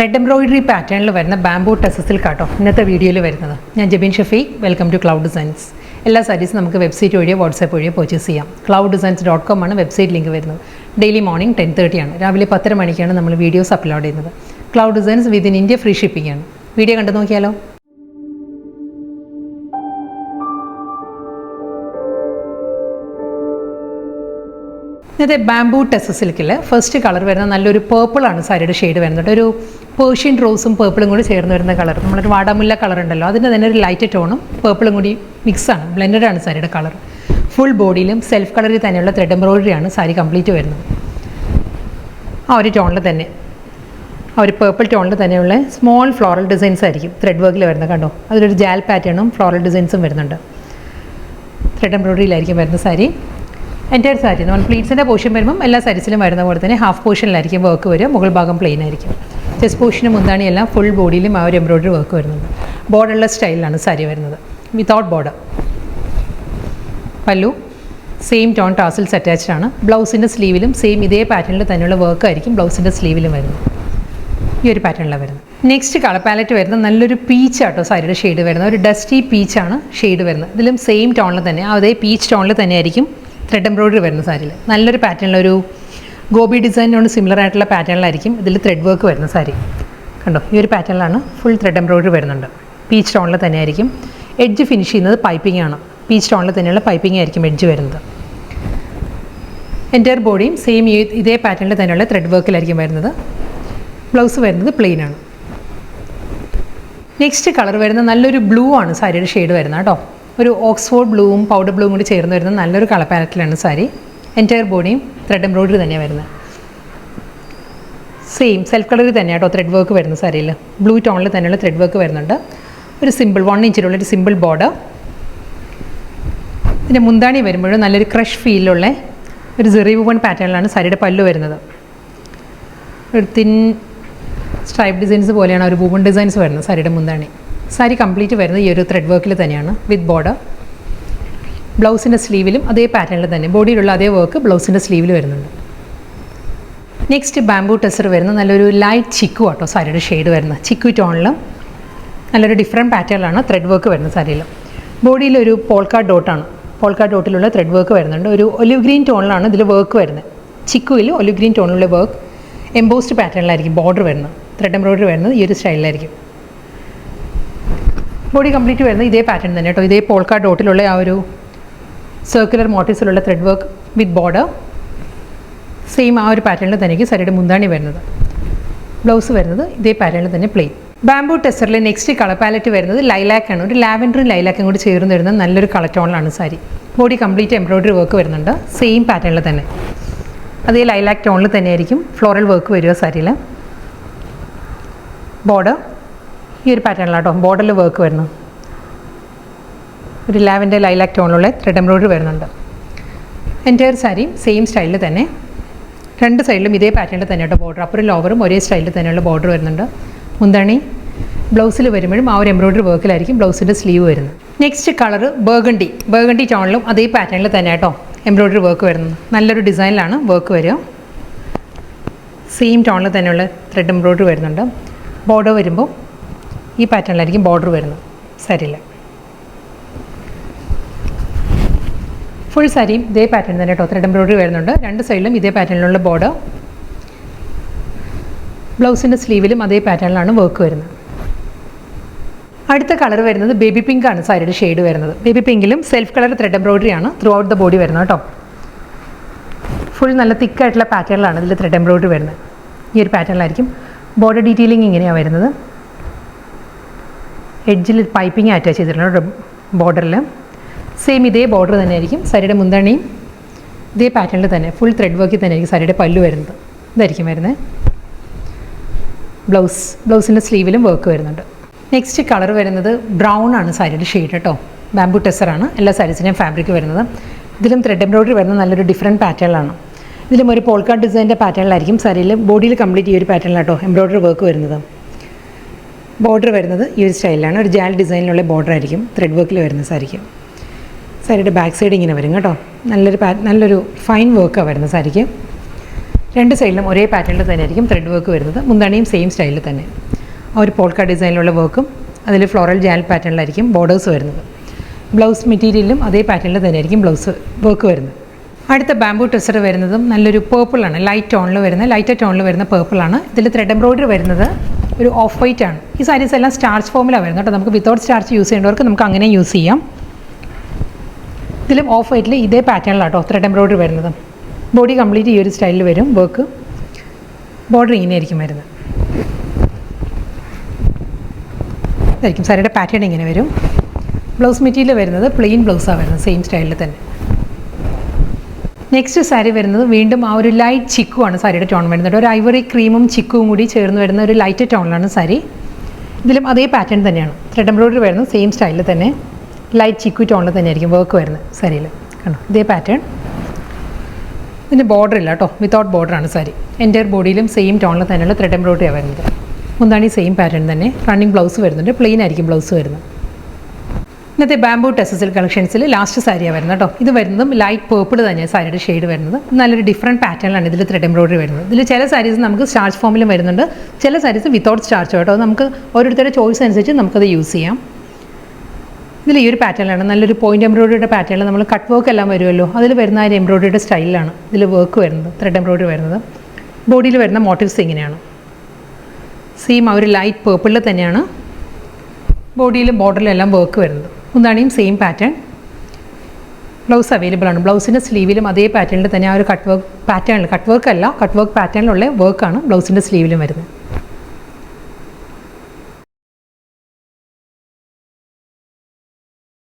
Thread embroidery പാറ്റേണിൽ വരുന്ന bamboo ടെസസിൽ കാട്ടോ ഇന്നത്തെ വീഡിയോയിൽ വരുന്നത്. ഞാൻ Jabeen Shafeeq. Welcome to Cloud Designs. എല്ലാ സാരീസും നമുക്ക് വെബ്സൈറ്റ് വഴിയോ വാട്സാപ്പ് വഴിയോ പർച്ചേസ് ചെയ്യാം. clouddesigns.com ആണ് വെബ്സൈറ്റ് ലിങ്ക് വരുന്നത്. ഡെയിലി മോർണിംഗ് 10:30 ആണ്. രാവിലെ 10:30 മണിക്കാണ് നമ്മൾ വീഡിയോസ് അപ്ലോഡ് ചെയ്യുന്നത്. Cloud designs within India free shipping ആണ്. വീഡിയോ കണ്ടു നോക്കിയാലോ. ഇന്നത്തെ ബാംബൂ ടെസ സിൽക്കിൽ ഫസ്റ്റ് കളർ വരുന്ന നല്ലൊരു പേർപ്പിളാണ് സാരിയുടെ ഷെയ്ഡ് വരുന്നത്. ഒരു പേർഷ്യൻ റോസും പേർപ്പിളും കൂടി ചേർന്ന് വരുന്ന കളർ. നമ്മളൊരു വാടാമുല്ല കളർ ഉണ്ടല്ലോ, അതിൻ്റെ തന്നെ ഒരു ലൈറ്റ് ടോണും പേർപ്പിളും കൂടി മിക്സാണ്, ബ്ലെൻഡഡാണ് സാരിയുടെ കളർ. ഫുൾ ബോഡിയിലും സെൽഫ് കളറിൽ തന്നെയുള്ള ത്രെഡ് എംബ്രോയിഡറിയാണ് സാരി കംപ്ലീറ്റ് വരുന്നത്. ആ ഒരു ടോണിൽ തന്നെ, ആ ഒരു പേർപ്പിൾ ടോണിൽ തന്നെയുള്ള സ്മോൾ ഫ്ലോറൽ ഡിസൈൻസ് ആയിരിക്കും ത്രെഡ് വർക്കിൽ വരുന്നത്. കണ്ടോ, അതിലൊരു ജാൽ പാറ്റേണും ഫ്ലോറൽ ഡിസൈൻസും വരുന്നുണ്ട്. ത്രെഡ് എംബ്രോയിഡറിയിലായിരിക്കും വരുന്ന സാരി. എൻ്റയർ സാരി നമ്മൾ പ്ലീറ്റ്സിൻ്റെ പോർഷൻ വരുമ്പം എല്ലാ സാരീസിലും വരുന്ന പോലെ തന്നെ ഹാഫ് പോർഷനിലായിരിക്കും വർക്ക് വരിക. മുകൾ ഭാഗം പ്ലെയിൻ ആയിരിക്കും. ചെസ്റ്റ് പോർഷനും മുന്താണിയെല്ലാം ഫുൾ ബോഡിയിലും ആ ഒരു എംബ്രോയിഡറി വർക്ക് വരുന്നുണ്ട്. ബോർഡറുള്ള സ്റ്റൈലിലാണ് സാരി വരുന്നത്, വിതൗട്ട് ബോർഡർ. പല്ലു സെയിം ടോൺ ടാസിൽസ് അറ്റാച്ച്ഡ് ആണ്. ബ്ലൗസിൻ്റെ സ്ലീവിലും സെയിം ഇതേ പാറ്റേണിൽ തന്നെയുള്ള വർക്ക് ആയിരിക്കും ബ്ലൗസിൻ്റെ സ്ലീവിലും വരുന്നത്. ഈ ഒരു പാറ്റേണിലാണ് വരുന്നത്. നെക്സ്റ്റ് കളർ പാലറ്റ് വരുന്നത് നല്ലൊരു പീച്ച് ആട്ടോ സാരിയുടെ ഷെയ്ഡ് വരുന്നത്. ഒരു ഡസ്റ്റി പീച്ചാണ് ഷെയ്ഡ് വരുന്നത്. ഇതിലും സെയിം ടോണിൽ തന്നെ, അതേ പീച്ച് ടോണിൽ തന്നെ ആയിരിക്കും ത്രെഡ് എംബ്രോയിഡറി വരുന്ന സാരിയിൽ. നല്ലൊരു പാറ്റേണിലൊരു ഗോബി ഡിസൈനിനോട് സിമിലർ ആയിട്ടുള്ള പാറ്റേണിലായിരിക്കും ഇതിൽ ത്രെഡ് വർക്ക് വരുന്ന സാരി. കണ്ടോ, ഈ ഒരു പാറ്റേണിലാണ് ഫുൾ ത്രെഡ് എംബ്രോയിഡറി വരുന്നുണ്ട്. പീച്ച് ടോണിൽ തന്നെ ആയിരിക്കും. എഡ്ജ് ഫിനിഷ് ചെയ്യുന്നത് പൈപ്പിംഗ് ആണ്. പീച്ച് ടോണിൽ തന്നെയുള്ള പൈപ്പിംഗ് ആയിരിക്കും എഡ്ജ് വരുന്നത്. എൻ്റയർ ബോഡിയും സെയിം ഇതേ പാറ്റേണിൽ തന്നെയുള്ള ത്രെഡ് വർക്കിലായിരിക്കും വരുന്നത്. ബ്ലൗസ് വരുന്നത് പ്ലെയിൻ ആണ്. നെക്സ്റ്റ് കളർ വരുന്നത് നല്ലൊരു ബ്ലൂ ആണ് സാരിയുടെ ഷെയ്ഡ് വരുന്നത് കേട്ടോ. ഒരു ഓക്സ്ഫോർഡ് ബ്ലൂവും പൗഡർ ബ്ലൂവും കൂടി ചേർന്ന് വരുന്ന നല്ലൊരു കളർ പാലറ്റിലാണ് സാരി. എൻ്റയർ ബോഡിയും ത്രെഡ് എംബ്രോയിഡറി തന്നെയാണ് വരുന്നത്. സെയിം സെൽഫ് കളറിൽ തന്നെയാണ് കേട്ടോ ത്രെഡ് വർക്ക് വരുന്ന സാരിയിൽ. ബ്ലൂ ടോണിൽ തന്നെയുള്ള ത്രെഡ് വർക്ക് വരുന്നുണ്ട്. ഒരു സിമ്പിൾ 1 ഇഞ്ചിലുള്ളൊരു സിമ്പിൾ ബോർഡർ. ഇതിൻ്റെ മുന്താണി വരുമ്പോഴും നല്ലൊരു ക്രഷ് ഫീലുള്ള ഒരു സെറി വുവൺ പാറ്റേണിലാണ് സാരിയുടെ പല്ലു വരുന്നത്. ഒരു തിൻ സ്ട്രൈപ്പ് ഡിസൈൻസ് പോലെയാണ് ഒരു വുവൺ ഡിസൈൻസ് വരുന്നത് സാരിയുടെ മുന്താണി. സാരി കംപ്ലീറ്റ് വരുന്നത് ഈ ഒരു ത്രെഡ് വർക്കിൽ തന്നെയാണ് വിത്ത് ബോർഡർ. ബ്ലൗസിൻ്റെ സ്ലീവിലും അതേ പാറ്റേണിൽ തന്നെ ബോഡിയിലുള്ള അതേ വർക്ക് ബ്ലൗസിൻ്റെ സ്ലീവിൽ വരുന്നുണ്ട്. നെക്സ്റ്റ് ബാംബൂ ടെസർ വരുന്നത് നല്ലൊരു ലൈറ്റ് ചിക്കു ആട്ടോ സാരിയുടെ ഷെയ്ഡ് വരുന്നത്. ചിക്കു ടോണിലും നല്ലൊരു ഡിഫറെൻറ്റ് പാറ്റേണിലാണ് ത്രെഡ് വർക്ക് വരുന്നത് സാരിയിൽ. ബോഡിയിലൊരു പോൾക്കാ ഡോട്ടാണ്. പോൾക്കാ ഡോട്ടിലുള്ള ത്രെഡ് വർക്ക് വരുന്നുണ്ട്. ഒരു ഒലിവ് ഗ്രീൻ ടോണിലാണ് ഇതിൽ വർക്ക് വരുന്നത്. ചിക്കുവിൽ ഒലിവ് ഗ്രീൻ ടോണിലുള്ള വർക്ക് എംബോസ്ഡ് പാറ്റേണിലായിരിക്കും ബോർഡർ വരുന്നത്. ത്രെഡ് എംബ്രോയിഡറി വരുന്നത് ഈ ഒരു സ്റ്റൈലിലായിരിക്കും. ബോഡി കംപ്ലീറ്റ് വരുന്നത് ഇതേ പാറ്റേൺ തന്നെ കേട്ടോ. ഇതേ പോൾക്കാ ഡോട്ടിലുള്ള ആ ഒരു സർക്കുലർ മോട്ടീവ്സിലുള്ള thread work with border. Same ആ ഒരു പാറ്റേണിൽ തന്നെയായിരിക്കും സാരിയുടെ മുന്താണി വരുന്നത്. ബ്ലൗസ് വരുന്നത് ഇതേ പാറ്റേണിൽ തന്നെ പ്ലെയിൻ. ബാംബൂ ടെസറിലെ നെക്സ്റ്റ് കളർ പാലറ്റ് വരുന്നത് ലൈലാക്ക് ആണ്. ഒരു ലാവൻഡറും ലൈലാക്കും കൂടി ചേർന്ന് വരുന്ന നല്ലൊരു കളർ ടോണിലാണ് sari. Body complete embroidery work വരുന്നുണ്ട് സെയിം പാറ്റേണിൽ തന്നെ. അതേ ലൈലാക്ക് ടോണിൽ തന്നെയായിരിക്കും ഫ്ലോറൽ വർക്ക് വരിക സാരിയിൽ. ബോർഡർ ഈ ഒരു പാറ്റേണിലാട്ടോ ബോർഡറിൽ വർക്ക് വരുന്നത്. ഒരു ലാവൻഡർ ലൈലാക്ക് ടോണിലുള്ള ത്രെഡ് എംബ്രോയിഡറി വരുന്നുണ്ട്. എൻ്റയർ സാരിയും സെയിം സ്റ്റൈലിൽ തന്നെ, രണ്ട് സൈഡിലും ഇതേ പാറ്റേണിൽ തന്നെ കേട്ടോ ബോർഡർ. അപ്പറും ലോവറും ഒരേ സ്റ്റൈലിൽ തന്നെയുള്ള ബോർഡർ വരുന്നുണ്ട്. മുന്താണി ബ്ലൗസിൽ വരുമ്പോഴും ആ ഒരു എംബ്രോയിഡറി വർക്കിലായിരിക്കും ബ്ലൗസിൻ്റെ സ്ലീവ് വരുന്നത്. നെക്സ്റ്റ് കളർ ബർഗണ്ടി ടോണിലും അതേ പാറ്റേണിൽ തന്നെ കേട്ടോ എംബ്രോയിഡറി വർക്ക് വരുന്നത്. നല്ലൊരു ഡിസൈനിലാണ് വർക്ക് വരിക. സെയിം ടോണിൽ തന്നെയുള്ള ത്രെഡ് എംബ്രോയിഡറി വരുന്നുണ്ട്. ബോർഡർ വരുമ്പോൾ ഈ പാറ്റേണിലായിരിക്കും ബോർഡർ വരുന്നത് സാരിയിൽ. ഫുൾ സാരിയും ഇതേ പാറ്റേൺ തന്നെ കേട്ടോ ത്രെഡ് എംബ്രോയിഡറി വരുന്നുണ്ട്. രണ്ട് സൈഡിലും ഇതേ പാറ്റേണിലുള്ള ബോർഡർ. ബ്ലൗസിൻ്റെ സ്ലീവിലും അതേ പാറ്റേണിലാണ് വർക്ക് വരുന്നത്. അടുത്ത കളർ വരുന്നത് ബേബി പിങ്ക് ആണ് സാരിയുടെ ഷെയ്ഡ് വരുന്നത്. ബേബി പിങ്കിലും സെൽഫ് കളർ ത്രെഡ് എംബ്രോയിഡറി ആണ് ത്രൂ ഔട്ട് ദ ബോഡി വരുന്നത് കേട്ടോ. ഫുൾ നല്ല തിക്കായിട്ടുള്ള പാറ്റേണിലാണ് ഇതിൽ ത്രെഡ് എംബ്രോയിഡറി വരുന്നത്. ഈ ഒരു പാറ്റേണിലായിരിക്കും ബോർഡർ ഡീറ്റെയിലിംഗ് ഇങ്ങനെയാണ് വരുന്നത്. എഡ്ജിൽ പൈപ്പിംഗ് അറ്റാച്ച് ചെയ്തിട്ടുണ്ട് ബോർഡറിൽ. സെയിം ഇതേ ബോർഡർ തന്നെയായിരിക്കും സാരിയുടെ മുന്താണിയും. ഇതേ പാറ്റേണിൽ തന്നെ ഫുൾ ത്രെഡ് വർക്കിൽ തന്നെയായിരിക്കും സാരിയുടെ പല്ലു വരുന്നത്. ഇതായിരിക്കും വരുന്നത്. ബ്ലൗസിൻ്റെ സ്ലീവിലും വർക്ക് വരുന്നുണ്ട്. നെക്സ്റ്റ് കളർ വരുന്നത് ബ്രൗൺ ആണ് സാരിയുടെ ഷെയ്ഡ് കേട്ടോ. ബാംബൂ ടെസറാണ് എല്ലാ സാരീസിൻ്റെയും ഫാബ്രിക് വരുന്നത്. ഇതിലും ത്രെഡ് എംബ്രോയിഡറി വരുന്നത് നല്ലൊരു ഡിഫറെൻറ്റ് പാറ്റേണിലാണ്. ഇതിലും ഒരു പോൾക്കാ ഡിസൈൻ്റെ പാറ്റേണിലായിരിക്കും സാരിയിൽ ബോഡിയിൽ കംപ്ലീറ്റ് ഈ ഒരു പാറ്റേണിലാട്ടോ എംബ്രോയിഡറി വർക്ക് വരുന്നത്. ബോർഡർ വരുന്നത് ഈ ഒരു സ്റ്റൈലിലാണ്. ഒരു ജാൽ ഡിസൈനിലുള്ള ബോർഡർ ആയിരിക്കും ത്രെഡ് വർക്കിൽ വരുന്ന സാരിക്ക്. സാരിയുടെ ബാക്ക് സൈഡ് ഇങ്ങനെ വരും കേട്ടോ. നല്ലൊരു ഫൈൻ വർക്കാണ് വരുന്നത് സാരിക്ക്. രണ്ട് സൈഡിലും ഒരേ പാറ്റേണിൽ തന്നെ ആയിരിക്കും ത്രെഡ് വർക്ക് വരുന്നത്. മുന്താണിയും സെയിം സ്റ്റൈലിൽ തന്നെ ആ ഒരു പോൾക്ക ഡിസൈനിലുള്ള വർക്കും അതിൽ ഫ്ലോറൽ ജാൽ പാറ്റേണിലായിരിക്കും ബോർഡേഴ്സ് വരുന്നത്. ബ്ലൗസ് മെറ്റീരിയലും അതേ പാറ്റേണിൽ തന്നെ ആയിരിക്കും ബ്ലൗസ് വർക്ക് വരുന്നത്. അടുത്ത ബാംബൂ ടെസർ വരുന്നതും നല്ലൊരു പേർപ്പിളാണ്, ലൈറ്റ് ടോണിൽ വരുന്ന പേർപ്പിളാണ്. ഇതിൽ ത്രെഡ് എംബ്രോയിഡറി വരുന്നത് ഒരു ഓഫ് വൈറ്റ് ആണ്. ഈ സാരീസ് എല്ലാം സ്റ്റാർച്ച് ഫോമിലാണ് വരുന്നത് കേട്ടോ. നമുക്ക് വിത്തൗട്ട് സ്റ്റാർച്ച് യൂസ് ചെയ്യേണ്ടവർക്ക് നമുക്ക് അങ്ങനെ യൂസ് ചെയ്യാം. ഇതിലും ഓഫ് വൈറ്റിൽ ഇതേ പാറ്റേണിലാണ് കേട്ടോ ത്രെഡ് എംബ്രോയിഡറി വരുന്നത്. ബോഡി കംപ്ലീറ്റ് ഈ ഒരു സ്റ്റൈലിൽ വരും വർക്ക്. ബോർഡർ ഇങ്ങനെ ആയിരിക്കും വരുന്നത്. ഇതായിരിക്കും സാരിയുടെ പാറ്റേൺ ഇങ്ങനെ വരും. ബ്ലൗസ് മെറ്റീരിയൽ വരുന്നത് പ്ലെയിൻ ബ്ലൗസാണ് വരുന്നത്, സെയിം സ്റ്റൈലിൽ തന്നെ. നെക്സ്റ്റ് സാരി വരുന്നത് വീണ്ടും ആ ഒരു ലൈറ്റ് ചിക്കു ആണ് സാരിയുടെ ടോൺ വരുന്നത്. ഒരു ഐവറി ക്രീമും ചിക്കുവും കൂടി ചേർന്ന് വരുന്ന ഒരു ലൈറ്റ് ടോണിലാണ് സാരി. ഇതിലും അതേ പാറ്റേൺ തന്നെയാണ് ത്രെഡ് എംബ്രോയിഡറി വരുന്നത്, സെയിം സ്റ്റൈലിൽ തന്നെ ലൈറ്റ് ചിക്കു ടോണിൽ തന്നെ ആയിരിക്കും വർക്ക് വരുന്നത് സാരിയിൽ. കണ്ടോ ഇതേ പാറ്റേൺ. ഇതിന് ബോർഡർ ഇല്ല കേട്ടോ, വിത്തൗട്ട് ബോർഡറാണ് സാരി. എൻ്റയർ ബോഡിയിലും സെയിം ടോണിൽ തന്നെയുള്ള ത്രെഡ് എംബ്രോയിഡറിയാണ് വരുന്നത്. മുന്താണി സെയിം പാറ്റേൺ തന്നെ, റണ്ണിങ് ബ്ലൗസ് വരുന്നുണ്ട്, പ്ലെയിൻ ആയിരിക്കും ബ്ലൗസ് വരുന്നത്. ഇന്നത്തെ ബാംബൂ ടെസസിൽ കളക്ഷൻസിൽ ലാസ്റ്റ് സാരിയാണ് വരുന്നത് കേട്ടോ. ഇത് വരുന്നതും ലൈറ്റ് പേർപ്പിൾ തന്നെയാണ് സാരിയുടെ ഷെയ്ഡ് വരുന്നത്. നല്ലൊരു ഡിഫറൻറ്റ് പാറ്റേണിലാണ് ഇതിൽ ത്രെഡ് എംബ്രോയിഡറി വരുന്നത്. ഇതിൽ ചില സാരീസ് നമുക്ക് സ്റ്റാർച്ച് ഫോമിലും വരുന്നുണ്ട്, ചില സാരീസ് വിത്തൗട്ട് സ്റ്റാർച്ച് കേട്ടോ. നമുക്ക് ഓരോരുത്തരുടെ ചോയ്സ് അനുസരിച്ച് നമുക്കത് യൂസ് ചെയ്യാം. ഇതിൽ ഈ ഒരു പാറ്റേണിലാണ് നല്ലൊരു പോയിൻ്റ് എംബ്രോയിഡറിയുടെ പാറ്റേണിൽ നമ്മൾ കട്ട് വർക്ക് എല്ലാം വരുമല്ലോ, അതിൽ വരുന്ന ആ ഒരു എംബ്രോയിഡറിയുടെ സ്റ്റൈലിലാണ് ഇതിൽ വർക്ക് വരുന്നത്, ത്രെഡ് എംബ്രോയിഡറി വരുന്നത്. ബോഡിയിൽ വരുന്ന മോട്ടീവ്സ് ഇങ്ങനെയാണ്. സെയിം ആ ഒരു ലൈറ്റ് പേർപ്പിളിൽ തന്നെയാണ് ബോഡിയിലും ബോർഡറിലും എല്ലാം വർക്ക് വരുന്നത്. മുന്താണിയും സെയിം പാറ്റേൺ. ബ്ലൗസ് അവൈലബിൾ ആണ്. ബ്ലൗസിൻ്റെ സ്ലീവിലും അതേ പാറ്റേണിൽ തന്നെ ആ ഒരു കട്ട് വർക്ക് പാറ്റേണിൽ, കട്ട് വർക്ക് പാറ്റേണിലുള്ള വർക്കാണ് ബ്ലൗസിൻ്റെ സ്ലീവിലും വരുന്നത്.